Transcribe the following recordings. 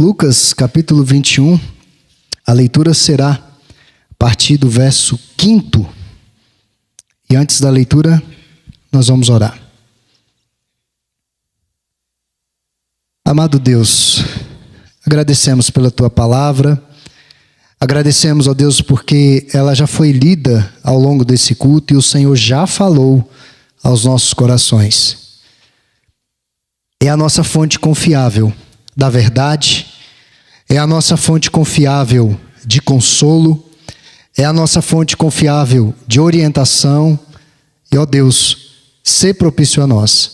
Lucas, capítulo 21, a leitura será a partir do verso 5. E antes da leitura, nós vamos orar. Amado Deus, agradecemos pela Tua palavra, agradecemos, ó Deus, porque ela já foi lida ao longo desse culto e o Senhor já falou aos nossos corações. É a nossa fonte confiável da verdade, é a nossa fonte confiável de consolo, é a nossa fonte confiável de orientação. E, ó Deus, sê propício a nós,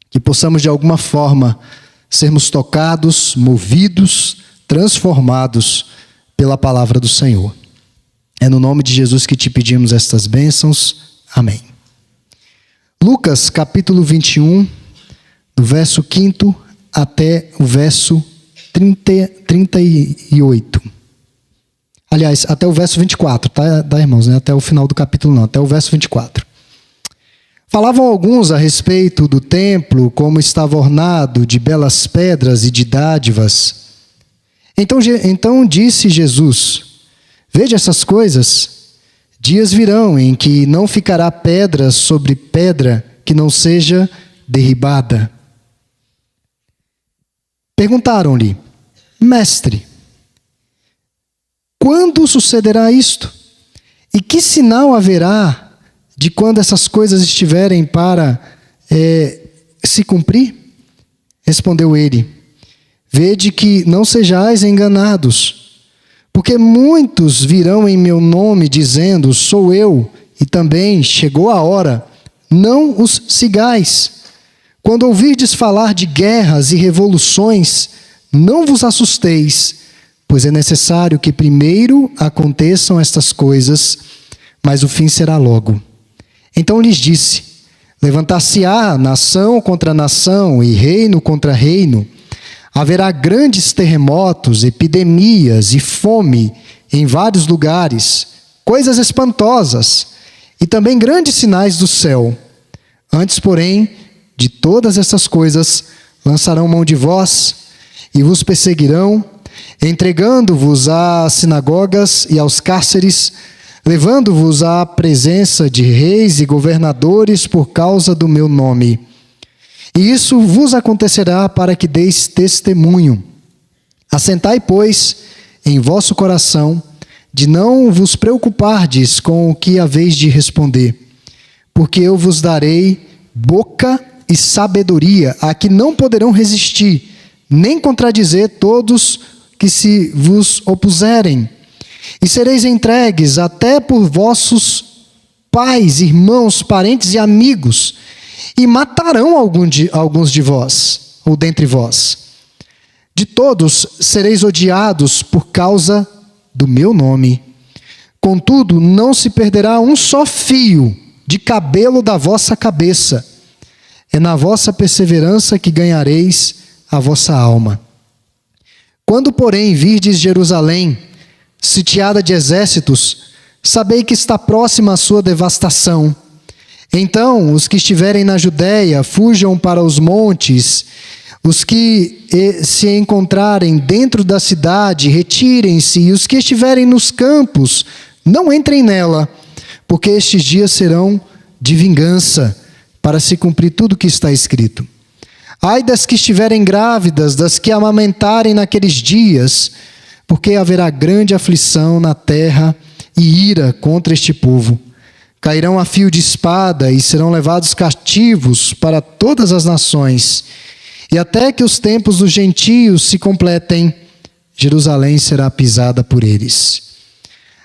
que possamos de alguma forma sermos tocados, movidos, transformados pela palavra do Senhor. É no nome de Jesus que te pedimos estas bênçãos. Amém. Lucas, capítulo 21, do verso 5 até o verso 38. Aliás, até o verso 24, tá, irmãos? Não é até o final do capítulo, não, até o verso 24. Falavam alguns a respeito do templo, como estava ornado de belas pedras e de dádivas. Então disse Jesus: veja essas coisas, dias virão em que não ficará pedra sobre pedra que não seja derribada. Perguntaram-lhe: Mestre, quando sucederá isto? E que sinal haverá de quando essas coisas estiverem para se cumprir? Respondeu ele: vede que não sejais enganados, porque muitos virão em meu nome dizendo: sou eu, e também chegou a hora. Não os sigais. Quando ouvirdes falar de guerras e revoluções, não vos assusteis, pois é necessário que primeiro aconteçam estas coisas, mas o fim será logo. Então lhes disse: levantar-se-á nação contra nação e reino contra reino. Haverá grandes terremotos, epidemias e fome em vários lugares, coisas espantosas, e também grandes sinais do céu. Antes, porém, de todas essas coisas, lançarão mão de vós e vos perseguirão, entregando-vos às sinagogas e aos cárceres, levando-vos à presença de reis e governadores por causa do meu nome. E isso vos acontecerá para que deis testemunho. Assentai, pois, em vosso coração, de não vos preocupardes com o que haveis de responder, porque eu vos darei boca e sabedoria a que não poderão resistir, nem contradizer todos que se vos opuserem. E sereis entregues até por vossos pais, irmãos, parentes e amigos, e matarão alguns de vós, ou dentre vós. De todos sereis odiados por causa do meu nome. Contudo, não se perderá um só fio de cabelo da vossa cabeça. É na vossa perseverança que ganhareis a vossa alma. Quando, porém, virdes Jerusalém, sitiada de exércitos, sabei que está próxima a sua devastação. Então, os que estiverem na Judéia, fujam para os montes. Os que se encontrarem dentro da cidade, retirem-se. E os que estiverem nos campos, não entrem nela, porque estes dias serão de vingança, para se cumprir tudo o que está escrito. Ai das que estiverem grávidas, das que amamentarem naqueles dias, porque haverá grande aflição na terra e ira contra este povo. Cairão a fio de espada e serão levados cativos para todas as nações. E até que os tempos dos gentios se completem, Jerusalém será pisada por eles.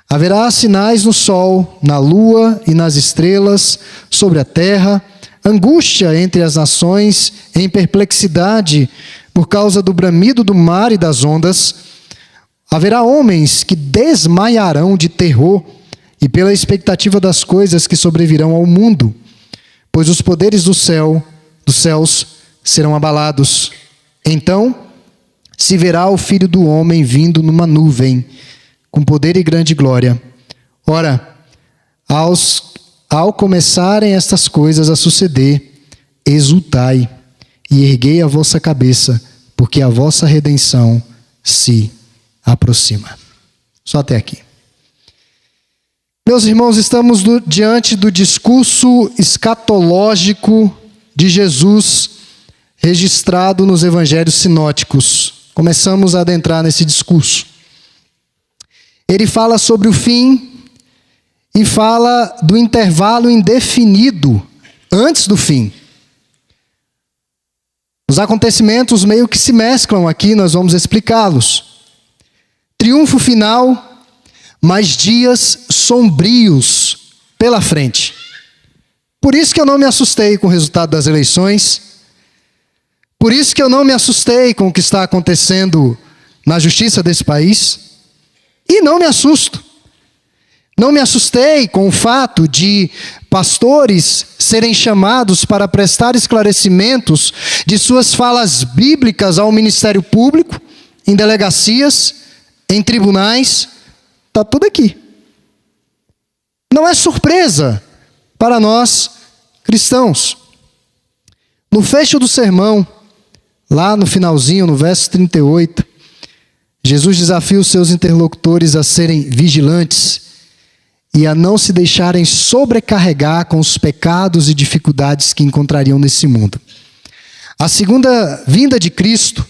Haverá sinais no sol, na lua e nas estrelas, sobre a terra, angústia entre as nações, em perplexidade, por causa do bramido do mar e das ondas. Haverá homens que desmaiarão de terror e pela expectativa das coisas que sobrevirão ao mundo, pois os poderes dos céus serão abalados. Então se verá o Filho do Homem vindo numa nuvem, com poder e grande glória. Ora, ao começarem estas coisas a suceder, exultai e erguei a vossa cabeça, porque a vossa redenção se aproxima. Só até aqui. Meus irmãos, estamos diante do discurso escatológico de Jesus registrado nos evangelhos sinóticos. Começamos a adentrar nesse discurso. Ele fala sobre o fim e fala do intervalo indefinido antes do fim. Os acontecimentos meio que se mesclam aqui, nós vamos explicá-los. Triunfo final, mas dias sombrios pela frente. Por isso que eu não me assustei com o resultado das eleições. Por isso que eu não me assustei com o que está acontecendo na justiça desse país. E não me assusto. Não me assustei com o fato de pastores serem chamados para prestar esclarecimentos de suas falas bíblicas ao Ministério Público, em delegacias, em tribunais. Está tudo aqui. Não é surpresa para nós cristãos. No fecho do sermão, lá no finalzinho, no verso 38, Jesus desafia os seus interlocutores a serem vigilantes e a não se deixarem sobrecarregar com os pecados e dificuldades que encontrariam nesse mundo. A segunda vinda de Cristo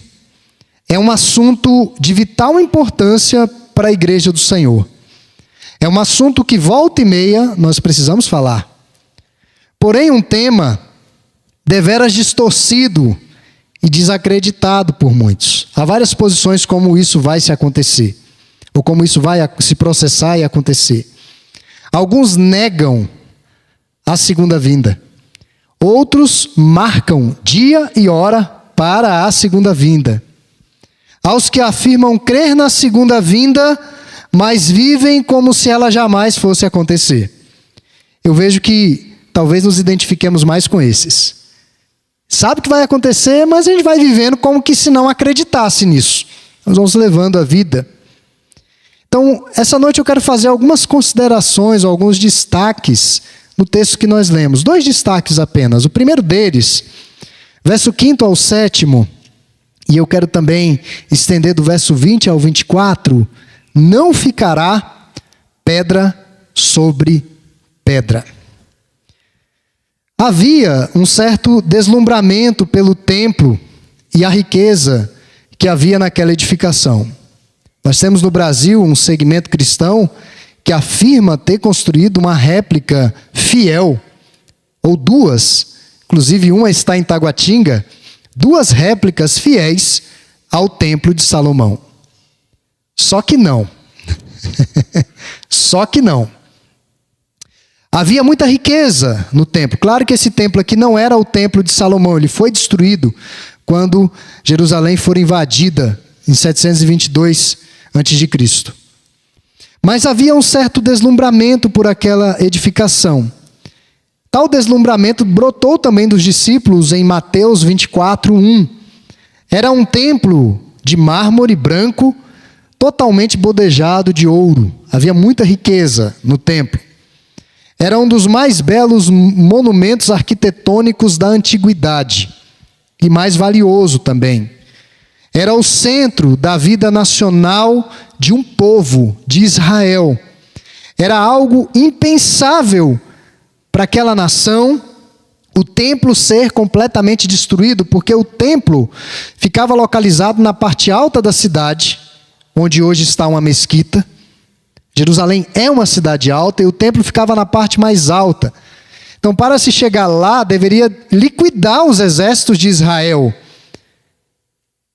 é um assunto de vital importância para a igreja do Senhor. É um assunto que volta e meia nós precisamos falar. Porém, um tema deveras distorcido e desacreditado por muitos. Há várias posições como isso vai se acontecer, ou como isso vai se processar e acontecer. Alguns negam a segunda vinda. Outros marcam dia e hora para a segunda vinda. Aos que afirmam crer na segunda vinda, mas vivem como se ela jamais fosse acontecer. Eu vejo que talvez nos identifiquemos mais com esses. Sabe que vai acontecer, mas a gente vai vivendo como que se não acreditasse nisso. Nós vamos levando a vida. Então, essa noite eu quero fazer algumas considerações, alguns destaques no texto que nós lemos. 2 destaques apenas. O primeiro deles, verso 5 ao 7, e eu quero também estender do verso 20 ao 24, não ficará pedra sobre pedra. Havia um certo deslumbramento pelo templo e a riqueza que havia naquela edificação. Nós temos no Brasil um segmento cristão que afirma ter construído uma réplica fiel, ou 2, inclusive uma está em Taguatinga, 2 réplicas fiéis ao Templo de Salomão. Só que não. Só que não. Havia muita riqueza no templo. Claro que esse templo aqui não era o Templo de Salomão. Ele foi destruído quando Jerusalém foi invadida em 722 a.C. Mas havia um certo deslumbramento por aquela edificação. Tal deslumbramento brotou também dos discípulos em Mateus 24:1. Era um templo de mármore branco, totalmente bodejado de ouro. Havia muita riqueza no templo. Era um dos mais belos monumentos arquitetônicos da antiguidade e mais valioso também. Era o centro da vida nacional de um povo, de Israel. Era algo impensável para aquela nação o templo ser completamente destruído, porque o templo ficava localizado na parte alta da cidade, onde hoje está uma mesquita. Jerusalém é uma cidade alta e o templo ficava na parte mais alta. Então, para se chegar lá, deveria liquidar os exércitos de Israel.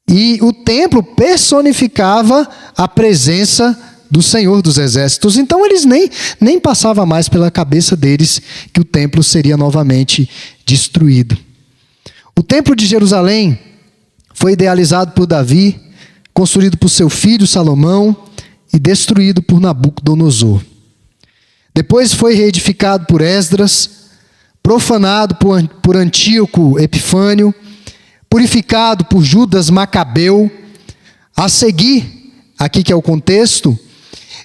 E o templo personificava a presença do Senhor dos Exércitos. Então, eles nem passava mais pela cabeça deles que o templo seria novamente destruído. O templo de Jerusalém foi idealizado por Davi, construído por seu filho Salomão e destruído por Nabucodonosor. Depois foi reedificado por Esdras, profanado por Antíoco Epifânio, purificado por Judas Macabeu. A seguir, aqui que é o contexto,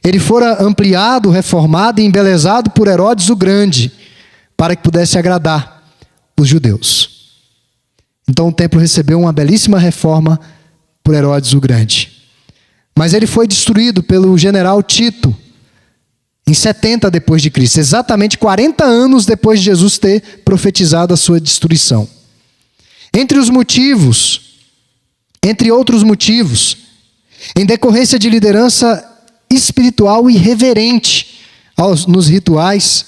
ele fora ampliado, reformado e embelezado por Herodes o Grande, para que pudesse agradar os judeus. Então o templo recebeu uma belíssima reforma por Herodes o Grande. Mas ele foi destruído pelo general Tito em 70 depois de Cristo, exatamente 40 anos depois de Jesus ter profetizado a sua destruição. Entre outros motivos, em decorrência de liderança espiritual irreverente nos rituais,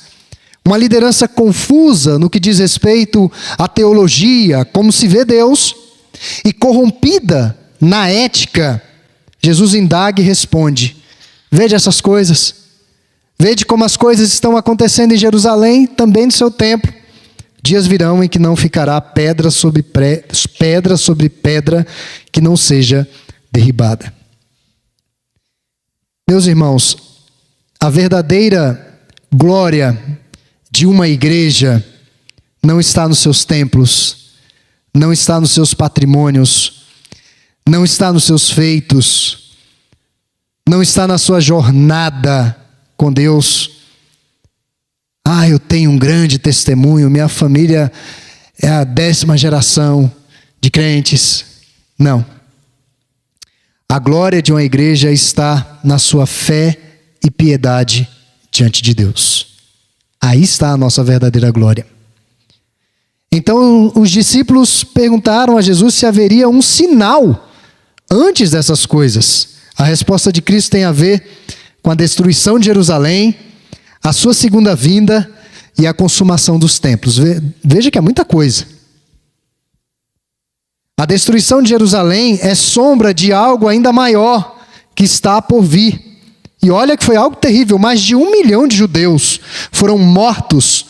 uma liderança confusa no que diz respeito à teologia, como se vê Deus, e corrompida na ética, Jesus indaga e responde: vede essas coisas, vede como as coisas estão acontecendo em Jerusalém, também no seu templo. Dias virão em que não ficará pedra sobre pedra que não seja derribada. Meus irmãos, a verdadeira glória de uma igreja não está nos seus templos, não está nos seus patrimônios, não está nos seus feitos, não está na sua jornada com Deus. Eu tenho um grande testemunho, minha família é a 10ª geração de crentes. Não. A glória de uma igreja está na sua fé e piedade diante de Deus. Aí está a nossa verdadeira glória. Então os discípulos perguntaram a Jesus se haveria um sinal antes dessas coisas. A resposta de Cristo tem a ver com a destruição de Jerusalém, a sua segunda vinda e a consumação dos templos. Veja que é muita coisa. A destruição de Jerusalém é sombra de algo ainda maior que está por vir. E olha que foi algo terrível, mais de 1 milhão de judeus foram mortos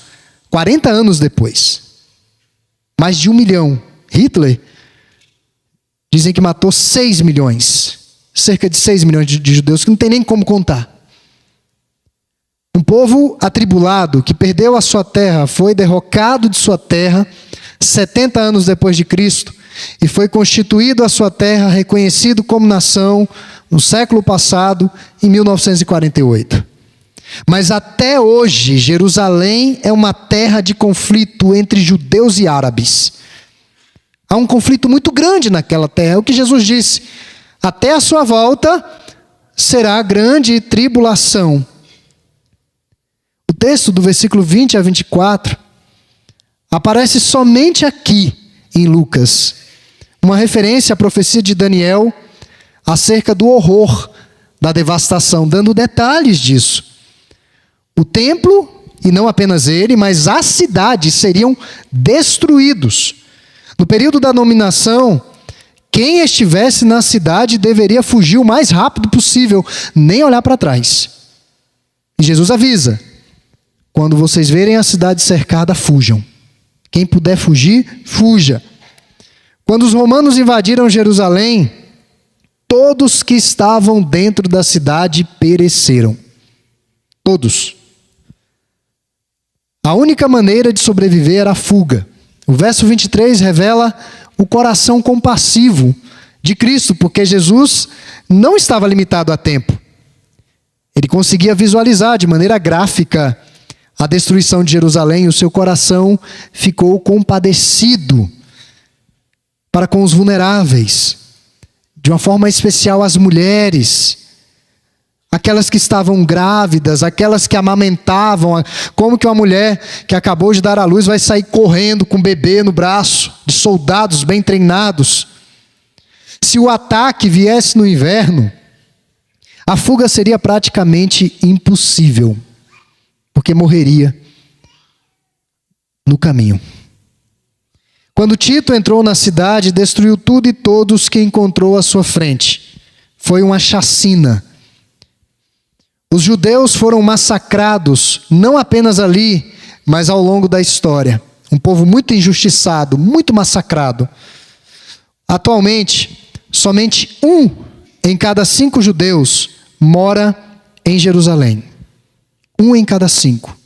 40 anos depois. Mais de 1 milhão. Hitler, dizem que matou 6 milhões. Cerca de 6 milhões de judeus, que não tem nem como contar. Um povo atribulado, que perdeu a sua terra, foi derrocado de sua terra 70 anos depois de Cristo, e foi constituído a sua terra, reconhecido como nação, no século passado, em 1948. Mas até hoje, Jerusalém é uma terra de conflito entre judeus e árabes. Há um conflito muito grande naquela terra. É o que Jesus disse: até a sua volta será grande tribulação. O texto do versículo 20 a 24 aparece somente aqui em Lucas. Uma referência à profecia de Daniel acerca do horror da devastação, dando detalhes disso. O templo, e não apenas ele, mas a cidade seriam destruídos. No período da dominação, quem estivesse na cidade deveria fugir o mais rápido possível, nem olhar para trás. E Jesus avisa: quando vocês verem a cidade cercada, fujam. Quem puder fugir, fuja. Quando os romanos invadiram Jerusalém, todos que estavam dentro da cidade pereceram. Todos. A única maneira de sobreviver era a fuga. O verso 23 revela o coração compassivo de Cristo, porque Jesus não estava limitado a tempo. Ele conseguia visualizar de maneira gráfica a destruição de Jerusalém, e o seu coração ficou compadecido para com os vulneráveis, de uma forma especial as mulheres, aquelas que estavam grávidas, aquelas que amamentavam. Como que uma mulher que acabou de dar à luz vai sair correndo com o bebê no braço de soldados bem treinados? Se o ataque viesse no inverno, a fuga seria praticamente impossível, porque morreria no caminho. Quando Tito entrou na cidade, destruiu tudo e todos que encontrou à sua frente. Foi uma chacina. Os judeus foram massacrados, não apenas ali, mas ao longo da história. Um povo muito injustiçado, muito massacrado. Atualmente, somente 1 em cada 5 judeus mora em Jerusalém. 1 em cada 5.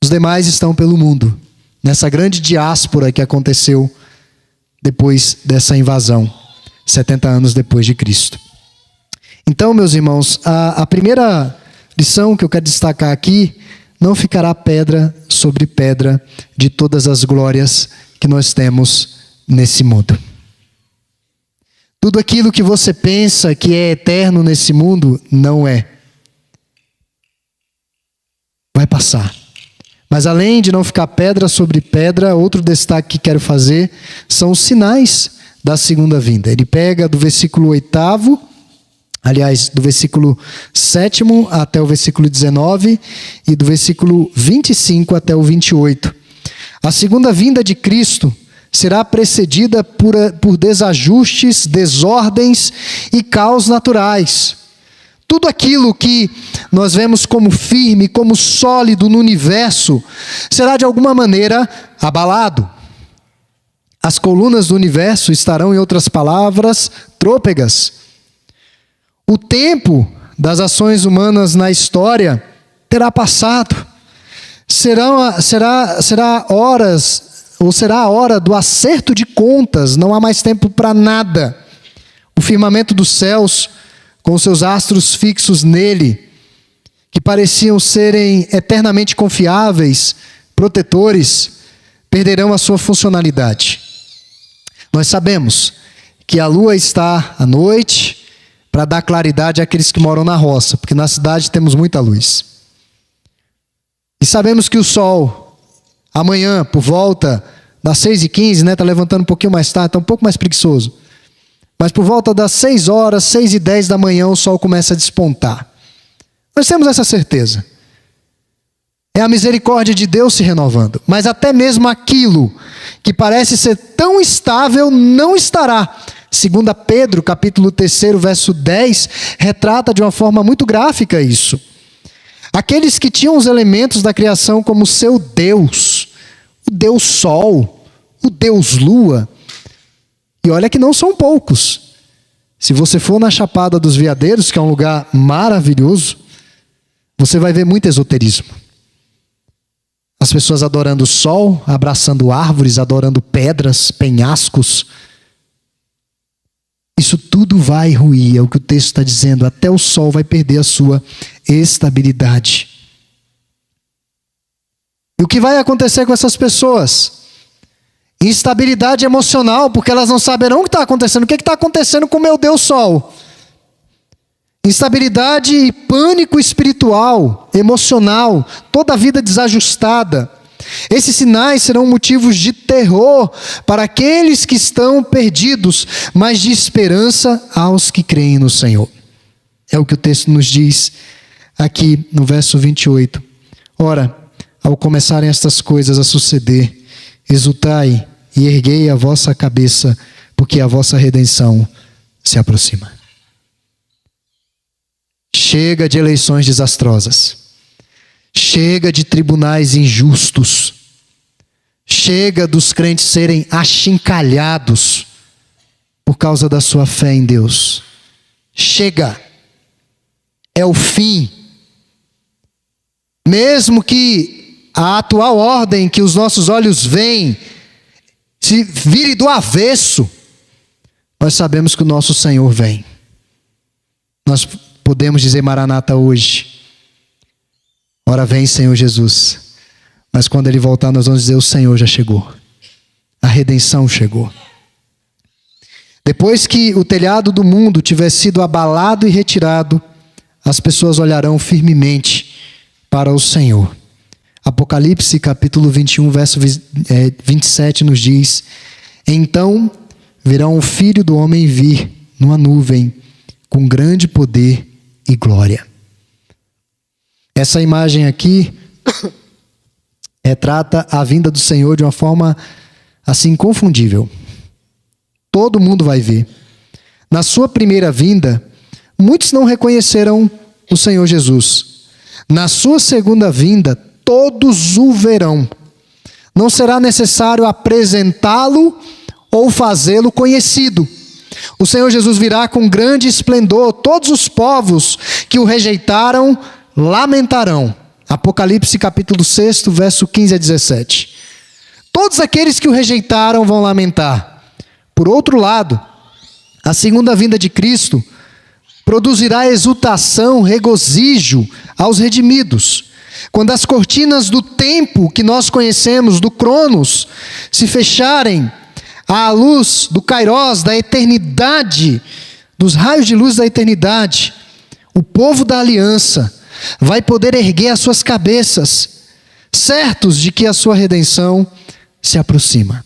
Os demais estão pelo mundo, nessa grande diáspora que aconteceu depois dessa invasão, 70 anos depois de Cristo. Então, meus irmãos, a primeira lição que eu quero destacar aqui: não ficará pedra sobre pedra de todas as glórias que nós temos nesse mundo. Tudo aquilo que você pensa que é eterno nesse mundo, não é. Vai passar. Mas além de não ficar pedra sobre pedra, outro destaque que quero fazer são os sinais da segunda vinda. Ele pega do versículo 8º, aliás, do versículo 7º até o versículo 19 e do versículo 25 até o 28. A segunda vinda de Cristo será precedida por desajustes, desordens e caos naturais. Tudo aquilo que nós vemos como firme, como sólido no universo, será de alguma maneira abalado. As colunas do universo estarão, em outras palavras, trôpegas. O tempo das ações humanas na história terá passado. Será a hora do acerto de contas, não há mais tempo para nada. O firmamento dos céus, com seus astros fixos nele, que pareciam serem eternamente confiáveis, protetores, perderão a sua funcionalidade. Nós sabemos que a lua está à noite para dar claridade àqueles que moram na roça, porque na cidade temos muita luz. E sabemos que o sol, amanhã, por volta das 6h15, está levantando um pouquinho mais tarde, está um pouco mais preguiçoso. Mas por volta das 6 horas, 6h10 da manhã, o sol começa a despontar. Nós temos essa certeza. É a misericórdia de Deus se renovando. Mas até mesmo aquilo que parece ser tão estável, não estará. 2 Pedro, capítulo 3, verso 10, retrata de uma forma muito gráfica isso. Aqueles que tinham os elementos da criação como seu Deus, o Deus Sol, o Deus Lua, e olha que não são poucos. Se você for na Chapada dos Veadeiros, que é um lugar maravilhoso, você vai ver muito esoterismo. As pessoas adorando o sol, abraçando árvores, adorando pedras, penhascos. Isso tudo vai ruir, é o que o texto está dizendo. Até o sol vai perder a sua estabilidade. E o que vai acontecer com essas pessoas? Instabilidade emocional, porque elas não saberão o que está acontecendo. O que está acontecendo com o meu Deus Sol? Instabilidade e pânico espiritual, emocional, toda a vida desajustada. Esses sinais serão motivos de terror para aqueles que estão perdidos, mas de esperança aos que creem no Senhor. É o que o texto nos diz aqui no verso 28. Ora, ao começarem estas coisas a suceder, exultai e erguei a vossa cabeça, porque a vossa redenção se aproxima. Chega de eleições desastrosas. Chega de tribunais injustos. Chega dos crentes serem achincalhados por causa da sua fé em Deus. Chega. É o fim. Mesmo que a atual ordem que os nossos olhos veem se vire do avesso, nós sabemos que o nosso Senhor vem. Nós podemos dizer Maranata hoje. Ora vem, Senhor Jesus. Mas quando Ele voltar, nós vamos dizer: o Senhor já chegou. A redenção chegou. Depois que o telhado do mundo tiver sido abalado e retirado, as pessoas olharão firmemente para o Senhor. Apocalipse capítulo 21, verso 27 nos diz: então verão o Filho do Homem vir numa nuvem com grande poder e glória. Essa imagem aqui retrata a vinda do Senhor de uma forma assim inconfundível. Todo mundo vai ver. Na sua primeira vinda, muitos não reconheceram o Senhor Jesus. Na sua segunda vinda, todos o verão. Não será necessário apresentá-lo ou fazê-lo conhecido. O Senhor Jesus virá com grande esplendor. Todos os povos que o rejeitaram lamentarão. Apocalipse capítulo 6, verso 15 a 17. Todos aqueles que o rejeitaram vão lamentar. Por outro lado, a segunda vinda de Cristo produzirá exultação, regozijo aos redimidos. Quando as cortinas do tempo que nós conhecemos, do Cronos, se fecharem, à luz do Kairós, da eternidade, dos raios de luz da eternidade, o povo da aliança vai poder erguer as suas cabeças, certos de que a sua redenção se aproxima.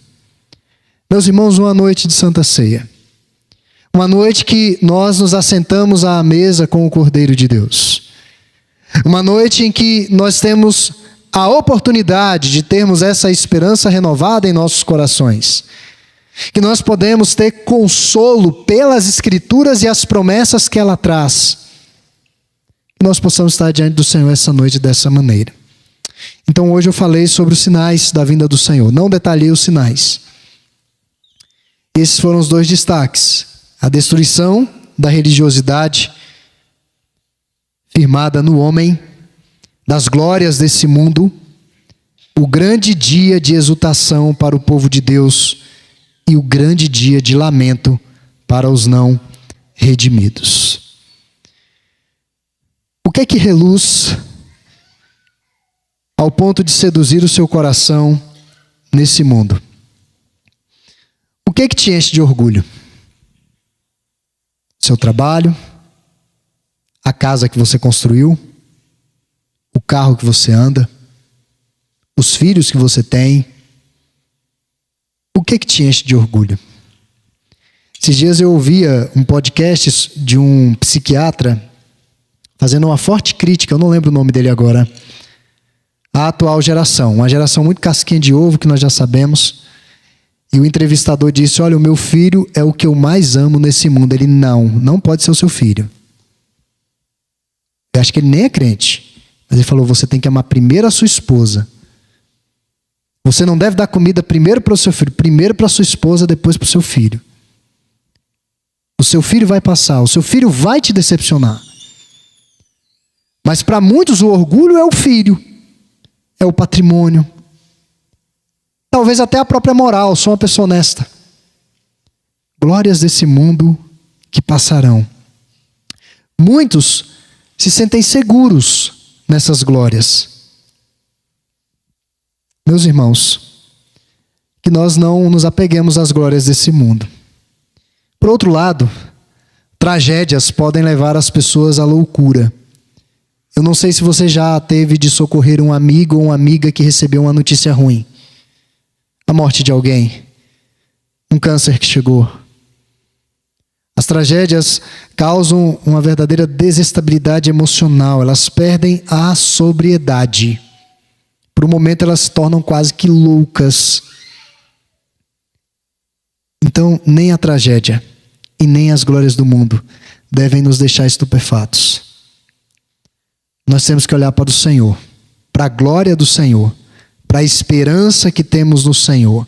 Meus irmãos, uma noite de Santa Ceia. Uma noite que nós nos assentamos à mesa com o Cordeiro de Deus. Uma noite em que nós temos a oportunidade de termos essa esperança renovada em nossos corações. Que nós podemos ter consolo pelas Escrituras e as promessas que ela traz. Que nós possamos estar diante do Senhor essa noite dessa maneira. Então hoje eu falei sobre os sinais da vinda do Senhor. Não detalhei os sinais. Esses foram os dois destaques. A destruição da religiosidade firmada no homem, das glórias desse mundo, o grande dia de exultação para o povo de Deus e o grande dia de lamento para os não redimidos. O que é que reluz ao ponto de seduzir o seu coração nesse mundo? O que é que te enche de orgulho? Seu trabalho, a casa que você construiu, o carro que você anda, os filhos que você tem. O que é que te enche de orgulho? Esses dias eu ouvia um podcast de um psiquiatra fazendo uma forte crítica, eu não lembro o nome dele agora, à atual geração. Uma geração muito casquinha de ovo, que nós já sabemos. E o entrevistador disse, olha, o meu filho é o que eu mais amo nesse mundo. Ele, não pode ser o seu filho. Eu acho que ele nem é crente. Mas ele falou, você tem que amar primeiro a sua esposa. Você não deve dar comida primeiro para o seu filho, primeiro para a sua esposa, depois para o seu filho. O seu filho vai passar, o seu filho vai te decepcionar. Mas para muitos o orgulho é o filho, é o patrimônio. Talvez até a própria moral, sou uma pessoa honesta. Glórias desse mundo que passarão. Muitos se sentem seguros nessas glórias. Meus irmãos, que nós não nos apeguemos às glórias desse mundo. Por outro lado, tragédias podem levar as pessoas à loucura. Eu não sei se você já teve de socorrer um amigo ou uma amiga que recebeu uma notícia ruim. A morte de alguém, um câncer que chegou. As tragédias causam uma verdadeira desestabilidade emocional, elas perdem a sobriedade. Por um momento elas se tornam quase que loucas. Então, nem a tragédia e nem as glórias do mundo devem nos deixar estupefatos. Nós temos que olhar para o Senhor, para a glória do Senhor, para a esperança que temos no Senhor.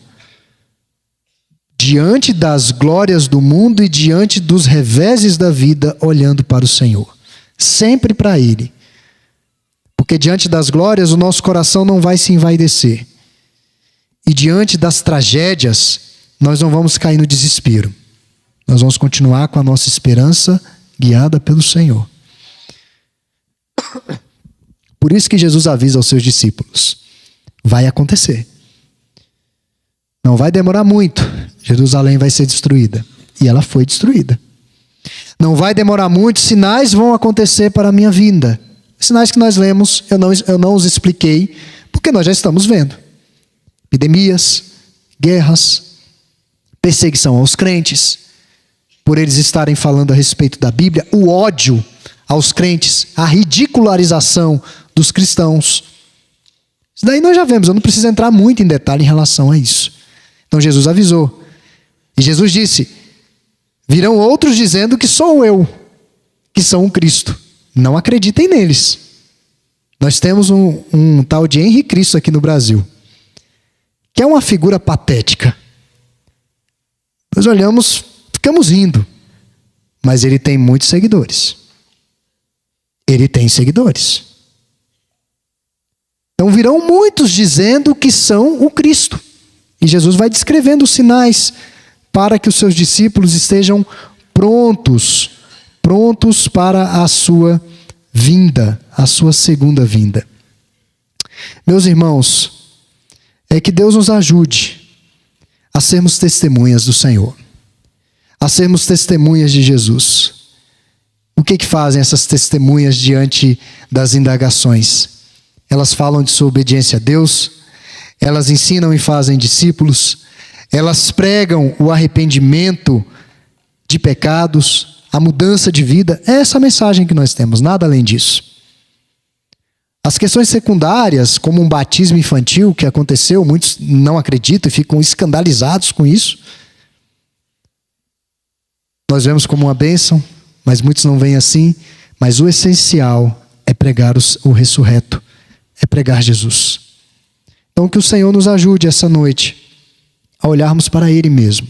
Diante das glórias do mundo e diante dos reveses da vida, olhando para o Senhor. Sempre para Ele. Porque diante das glórias, o nosso coração não vai se envaidecer. E diante das tragédias, nós não vamos cair no desespero. Nós vamos continuar com a nossa esperança guiada pelo Senhor. Por isso que Jesus avisa aos seus discípulos. Vai acontecer. Não vai demorar muito. Jerusalém vai ser destruída. E ela foi destruída. Não vai demorar muito, sinais vão acontecer para a minha vinda. Sinais que nós lemos, eu não os expliquei, porque nós já estamos vendo. Epidemias, guerras, perseguição aos crentes, por eles estarem falando a respeito da Bíblia, o ódio aos crentes, a ridicularização dos cristãos. Isso daí nós já vemos, eu não preciso entrar muito em detalhe em relação a isso. Então Jesus avisou. E Jesus disse, virão outros dizendo que sou eu, que são o Cristo. Não acreditem neles. Nós temos um tal de Henri Cristo aqui no Brasil, que é uma figura patética. Nós olhamos, ficamos rindo, mas ele tem muitos seguidores. Ele tem seguidores. Então virão muitos dizendo que são o Cristo. E Jesus vai descrevendo os sinais para que os seus discípulos estejam prontos para a sua vinda, a sua segunda vinda. Meus irmãos, é que Deus nos ajude a sermos testemunhas do Senhor, a sermos testemunhas de Jesus. O que fazem essas testemunhas diante das indagações? Elas falam de sua obediência a Deus, elas ensinam e fazem discípulos, elas pregam o arrependimento de pecados, a mudança de vida. É essa a mensagem que nós temos, nada além disso. As questões secundárias, como um batismo infantil que aconteceu, muitos não acreditam e ficam escandalizados com isso. Nós vemos como uma bênção, mas muitos não veem assim. Mas o essencial é pregar o ressurreto, é pregar Jesus. Então que o Senhor nos ajude essa noite a olharmos para Ele mesmo